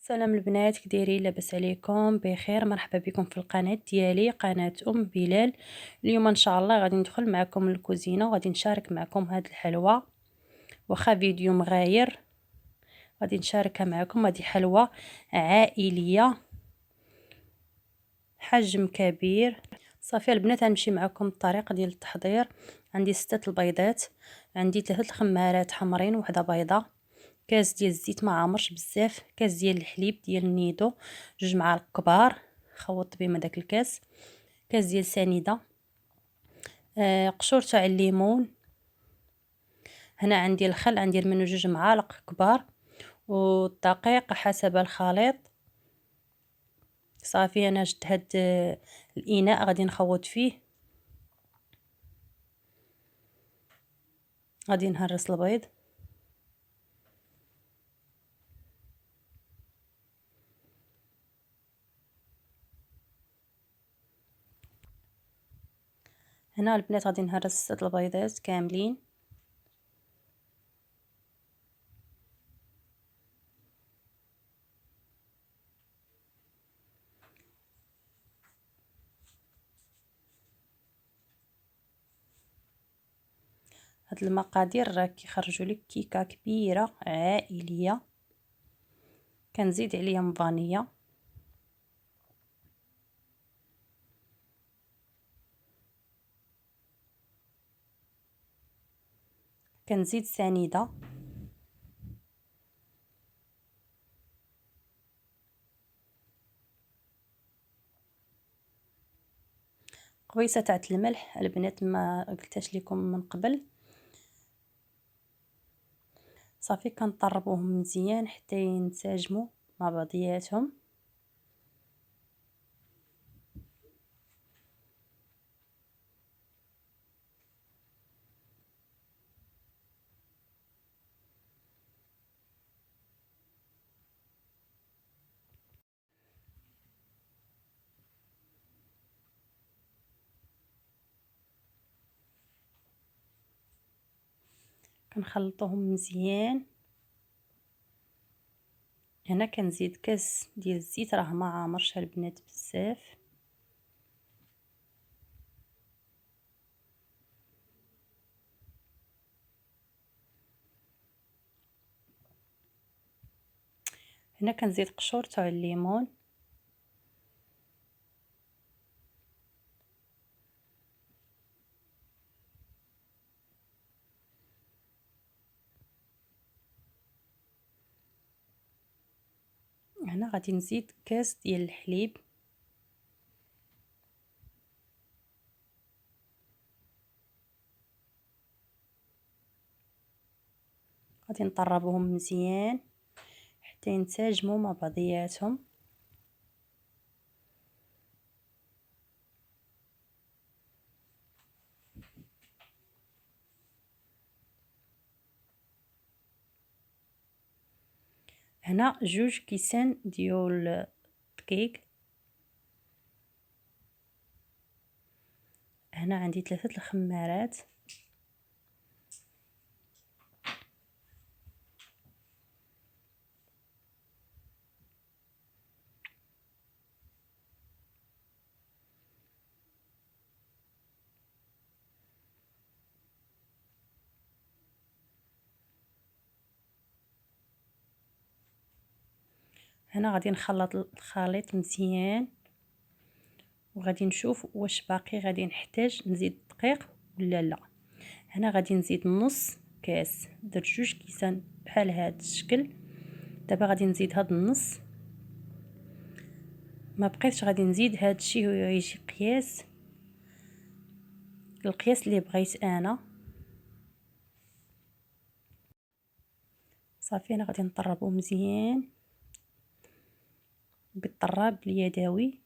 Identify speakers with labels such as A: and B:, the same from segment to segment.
A: سلام البنات، كدايرين؟ لاباس عليكم؟ بخير. مرحبا بكم في القناه ديالي، قناه بلال. اليوم ان شاء الله غادي ندخل معكم الكوزينه وغادي نشارك معكم هاد الحلوى، واخا فيديو مغاير غادي نشاركها معكم. هذه حلوى عائليه حجم كبير. صافي البنات، غنمشي معكم الطريقه ديال التحضير. عندي 6 البيضات، عندي 3 الخمارات حمرين وحده بيضه، كاس ديال الزيت ما عامرش بزاف، كاس ديال الحليب ديال النيدو 2 معالق كبار خوط بهم هذاك الكاس، كاس ديال سنيده، قشور تاع الليمون. هنا عندي الخل، غندير منه 2 معالق كبار، والدقيق حسب الخليط. صافي انا جبت هاد الاناء غادي نخوض فيه، غادي نهرس البيض. هنا البنات غادي نهرس 6 البيضات كاملين. هاد المقادير راه كيخرجوا لك كيكه كبيره عائليه. كنزيد عليهم فانيلا، كنزيد سنيده، قويصه تاع الملح البنات ما قلتهاش لكم من قبل. صافي كنطربوهم مزيان حتى ينسجموا مع بعضياتهم. كنخلطوهم مزيان. هنا كنزيد كاس ديال الزيت، راه ما عامرش البنات بزاف. هنا كنزيد قشور تاع الليمون، هنا غادي نزيد كاس ديال الحليب، غادي نطربوهم مزيان حتى ينسجموا مع بعضياتهم. هنا 2 كيسان ديال الدقيق. هنا عندي 3 الخمارات، هنا غادي نخلط الخليط مزيان وغادي نشوف واش باقي غادي نحتاج نزيد الدقيق ولا لا. هنا غادي نزيد نص كاس، درت 2 كيسان بحال هذا الشكل. دابا غادي نزيد هذا النص، ما بقيتش غادي نزيد هذا الشيء، هو يجي قياس القياس اللي بغيت انا. صافي انا غادي نطربو مزيان بالطراب اليدوي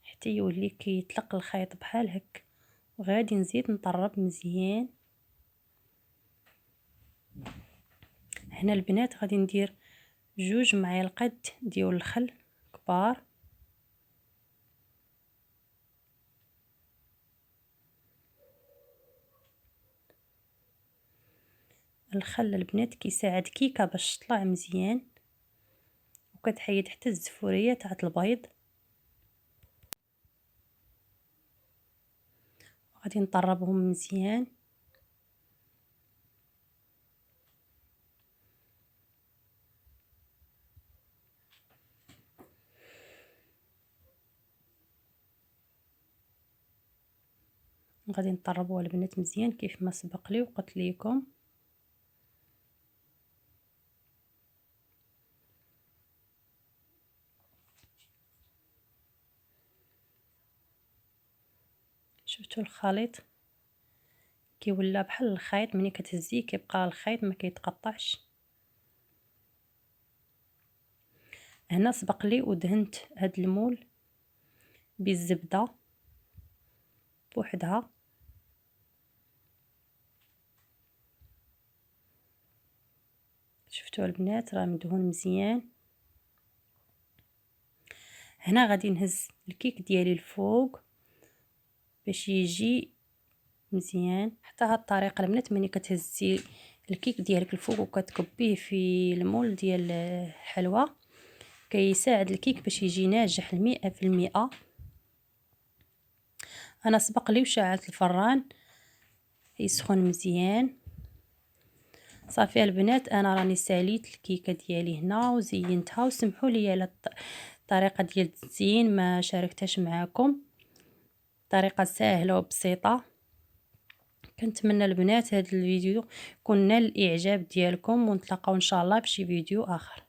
A: حتى يولي كيطلق الخيط بحال هك، وغادي نزيد نطرب مزيان. هنا البنات غادي ندير 2 معالق ديال الخل كبار، الخل البنات كيساعد كيكه باش تطلع مزيان. وكتحيد حتى الزفوريه تاع البيض. غادي نطربهم مزيان. غادي نطربوها البنات مزيان كيف ما سبق لي وقلت لكم. شفتوا الخليط كيولى بحال الخيط، ملي كتهزيه كيبقى الخيط ما كيتقطعش. هنا سبق لي ودهنت هاد المول بالزبده بوحدها. شفتوا البنات راه مدهون مزيان. هنا غادي نهز الكيك ديالي الفوق باش يجي مزيان. حتى هاد الطريقه البنات ملي كتهزي الكيك ديالك الفوق وكتكبيه في المول ديال الحلوى كيساعد الكيك باش يجي ناجح 100%. انا سبق لي وشعلت الفران يسخن مزيان. صافي البنات انا راني ساليت الكيكه ديالي هنا وزينتها، وسمحوا لي على الطريقه ديال التزيين ما شاركتهاش معكم. طريقه سهله وبسيطه. كنتمنى البنات هذا الفيديو يكون نال الاعجاب ديالكم، ونتلاقاو ان شاء الله بشي فيديو اخر.